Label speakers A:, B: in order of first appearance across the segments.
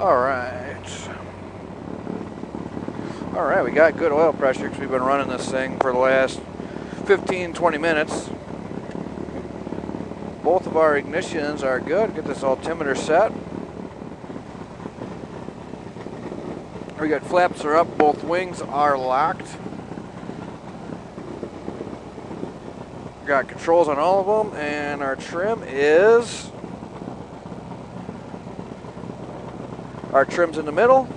A: All right, we got good oil pressure because we've been running this thing for the last 15-20 minutes. Both of our ignitions are good. Get this altimeter set. We got flaps are up, both wings are locked. Got controls on all of them, and our trim is... Our trim's in the middle.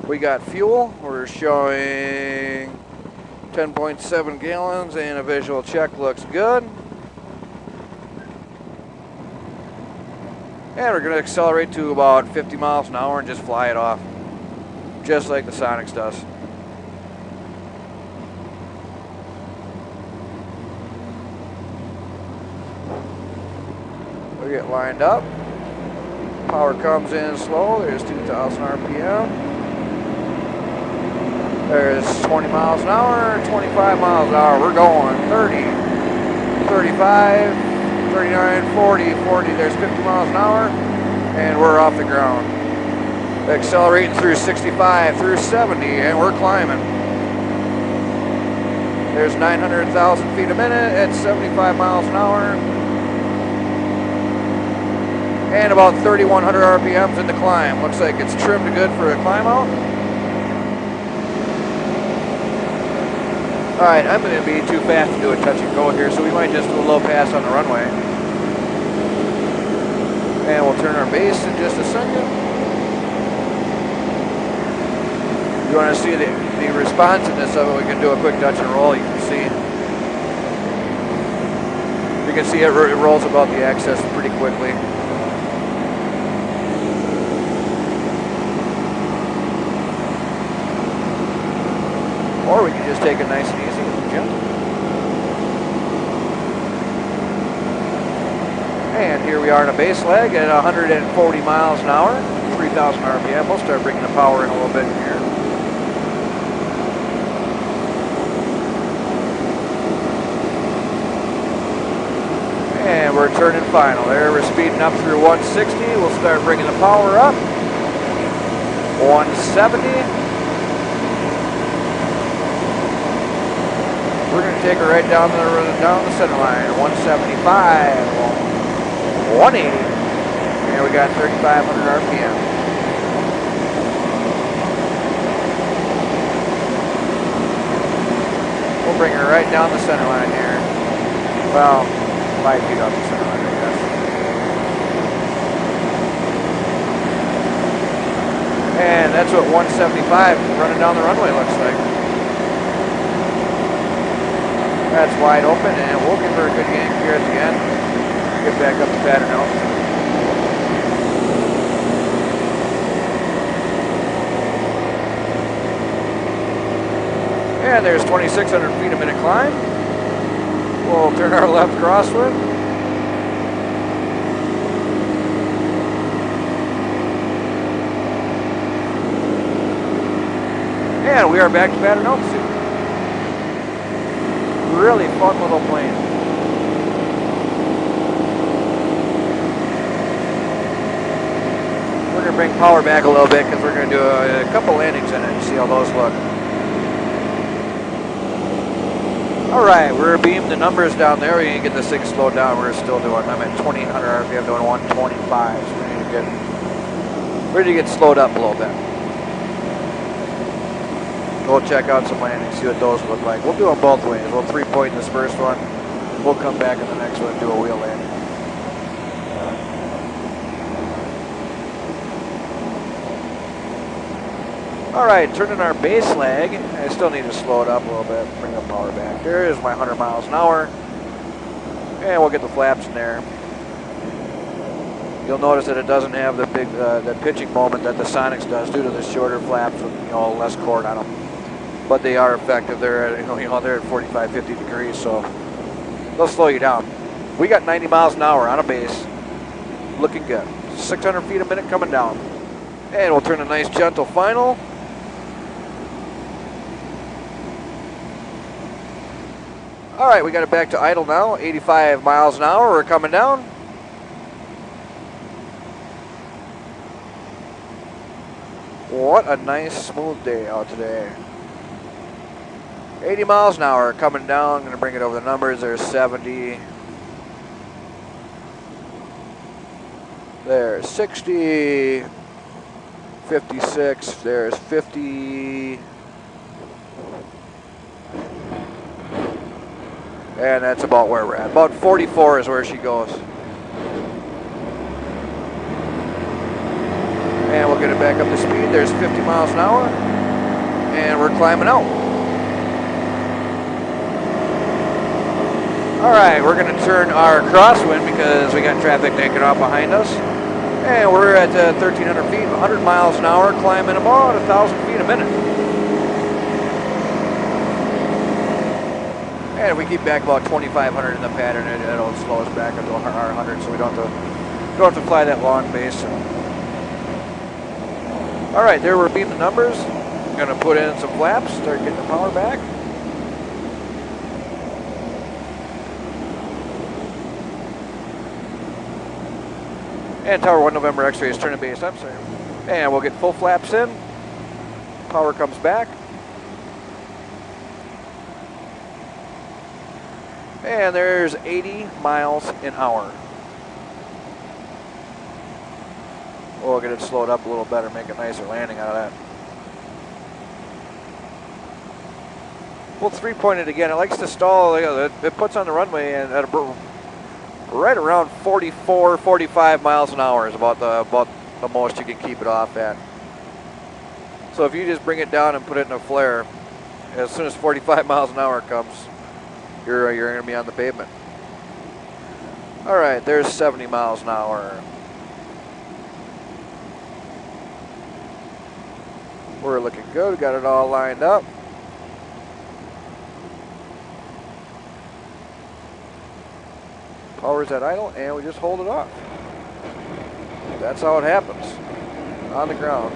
A: We got fuel. We're showing 10.7 gallons, and a visual check looks good. And we're going to accelerate to about 50 miles an hour and just fly it off, just like the Sonex does. We get lined up. Power comes in slow. There's 2,000 RPM. There's 20 miles an hour, 25 miles an hour. We're going 30, 35, 39, 40, 40. There's 50 miles an hour, and we're off the ground. Accelerating through 65, through 70, and we're climbing. There's 900,000 feet a minute at 75 miles an hour. And about 3,100 RPMs in the climb. Looks like it's trimmed good for a climb out. All right, I'm going to be too fast to do a touch and go here, so we might just do a low pass on the runway. And we'll turn our base in just a second. If you want to see the responsiveness of it, we can do a quick touch and roll. You can see it rolls about the axis pretty quickly. Or we can just take it nice and easy and gentle. And here we are in a base leg at 140 miles an hour, 3,000 RPM. We'll start bringing the power in a little bit here. And we're turning final. There, we're speeding up through 160. We'll start bringing the power up. 170. We're going to take her right down the center line. 175, 180, and we got 3,500 RPM. We'll bring her right down the center line here. Well, 5 feet off the center line, I guess. And that's what 175 running down the runway looks like. That's wide open, and we'll give her a good yank here at the end. Get back up to pattern altitude. And there's 2,600 feet a minute climb. We'll turn our left crosswind. And we are back to pattern altitude. Really fun little plane. We're going to bring power back a little bit because we're going to do a couple landings in it and see how those look. All right, we're beaming the numbers down there. We need to get this thing slowed down. We're still doing, I'm at 2,800 RPM, doing 125. So we need to get slowed up a little bit. We'll check out some landings, see what those look like. We'll do them both ways. We'll 3-point in this first one. We'll come back in the next one and do a wheel landing. All right, turning our base leg. I still need to slow it up a little bit, bring the power back. There is my 100 miles an hour. And we'll get the flaps in there. You'll notice that it doesn't have the big the pitching moment that the Sonex does due to the shorter flaps with less cord on them. But they are effective. They're at they're at 45, 50 degrees, so they'll slow you down. We got 90 miles an hour on a base, looking good. 600 feet a minute coming down, and we'll turn a nice gentle final. All right, we got it back to idle now. 85 miles an hour. We're coming down. What a nice smooth day out today. 80 miles an hour coming down. I'm going to bring it over the numbers. There's 70. There's 60. 56. There's 50. And that's about where we're at. About 44 is where she goes. And we'll get it back up to speed. There's 50 miles an hour. And we're climbing out. All right, we're going to turn our crosswind because we got traffic taking off behind us. And we're at 1,300 feet, 100 miles an hour, climbing about 1,000 feet a minute. And if we keep back about 2,500 in the pattern, it'll slow us back into our 100, so we don't have to fly that long base. All right, there we're beating the numbers. Going to put in some flaps, start getting the power back. And Tower 1 November X-ray is turning base up, sorry. And we'll get full flaps in. Power comes back. And there's 80 miles an hour. We'll get it slowed up a little better, make a nicer landing out of that. We'll three-point it again. It likes to stall. It puts on the runway and at right around 44, 45 miles an hour is about the most you can keep it off at. So if you just bring it down and put it in a flare, as soon as 45 miles an hour comes, you're going to be on the pavement. All right, there's 70 miles an hour. We're looking good. Got it all lined up. Power's at idle, and we just hold it off. That's how it happens on the ground.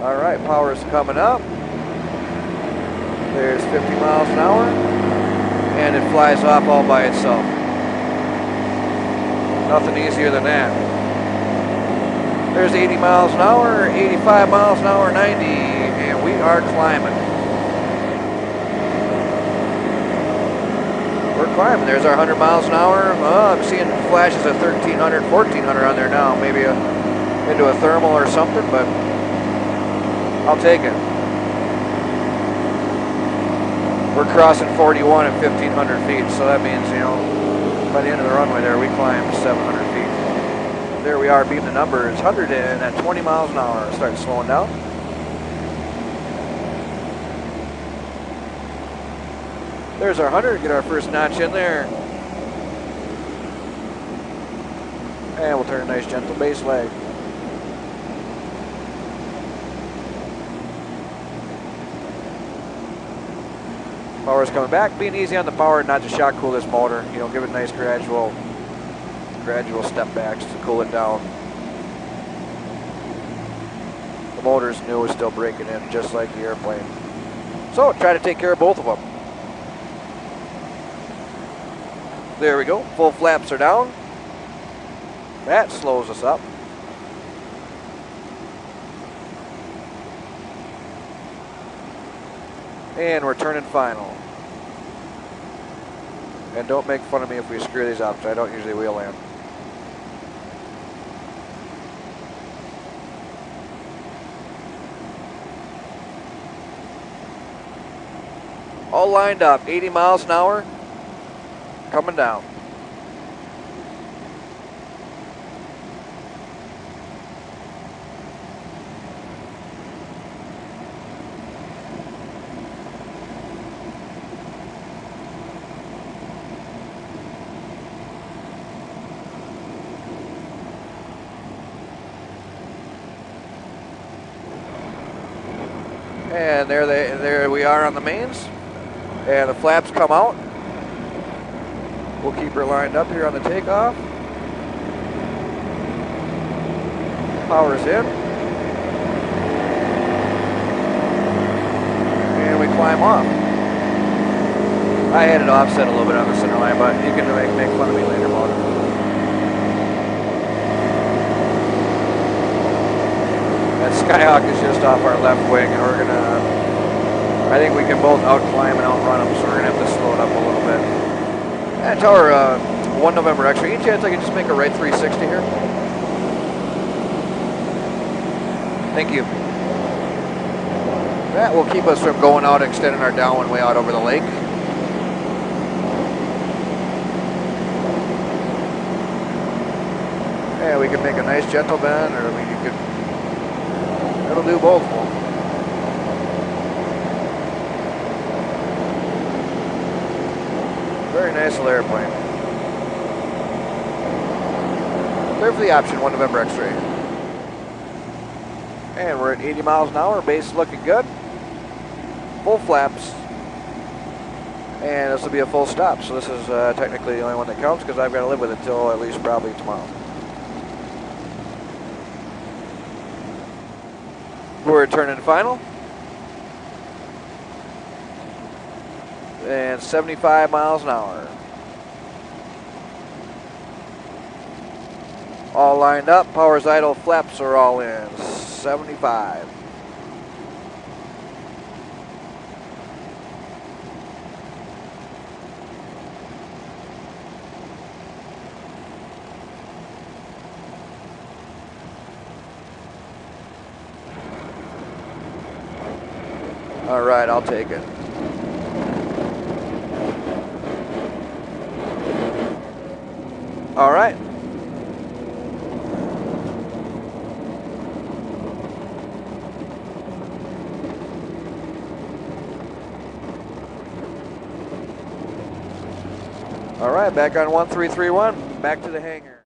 A: All right, power's coming up. There's 50 miles an hour, and it flies off all by itself. Nothing easier than that. There's 80 miles an hour, 85 miles an hour, 90, and we are climbing. We're climbing. There's our 100 miles an hour. I'm seeing flashes of 1,300, 1,400 on there now. Maybe into a thermal or something, but I'll take it. We're crossing 41 at 1,500 feet, so that means, you know, by the end of the runway there, we climbed 700 feet. There we are, beating the numbers, 100 and at 20 miles an hour. Start slowing down. There's our 100, get our first notch in there. And we'll turn a nice gentle base leg. Power's coming back, being easy on the power, not to shock cool this motor. You know, give it nice gradual step backs to cool it down. The motor's new, is still breaking in, just like the airplane. So try to take care of both of them. There we go, full flaps are down. That slows us up. And we're turning final. And don't make fun of me if we screw these up, because I don't usually wheel land. All lined up, 80 miles an hour, coming down. And there we are on the mains. And the flaps come out. We'll keep her lined up here on the takeoff. Power's in. And we climb off. I had it offset a little bit on the center line, but you can make fun of me later about it. That Skyhawk is just off our left wing, and we're gonna, I think we can both out-climb and outrun them, so we're gonna have to slow it up a little bit. And tower 1 November X-ray, any chance I can just make a right 360 here? Thank you. That will keep us from going out, extending our downwind way out over the lake. Yeah, we can make a nice gentle bend, or you could, it'll do both of them. Very nice little airplane. Clear for the option, 1 November X-ray. And we're at 80 miles an hour, base is looking good. Full flaps. And this will be a full stop, so this is technically the only one that counts because I've got to live with it till at least probably tomorrow. We're turning final. And 75 miles an hour. All lined up, power's idle, flaps are all in. 75. All right, I'll take it. All right. All right, back on 1331, back to the hangar.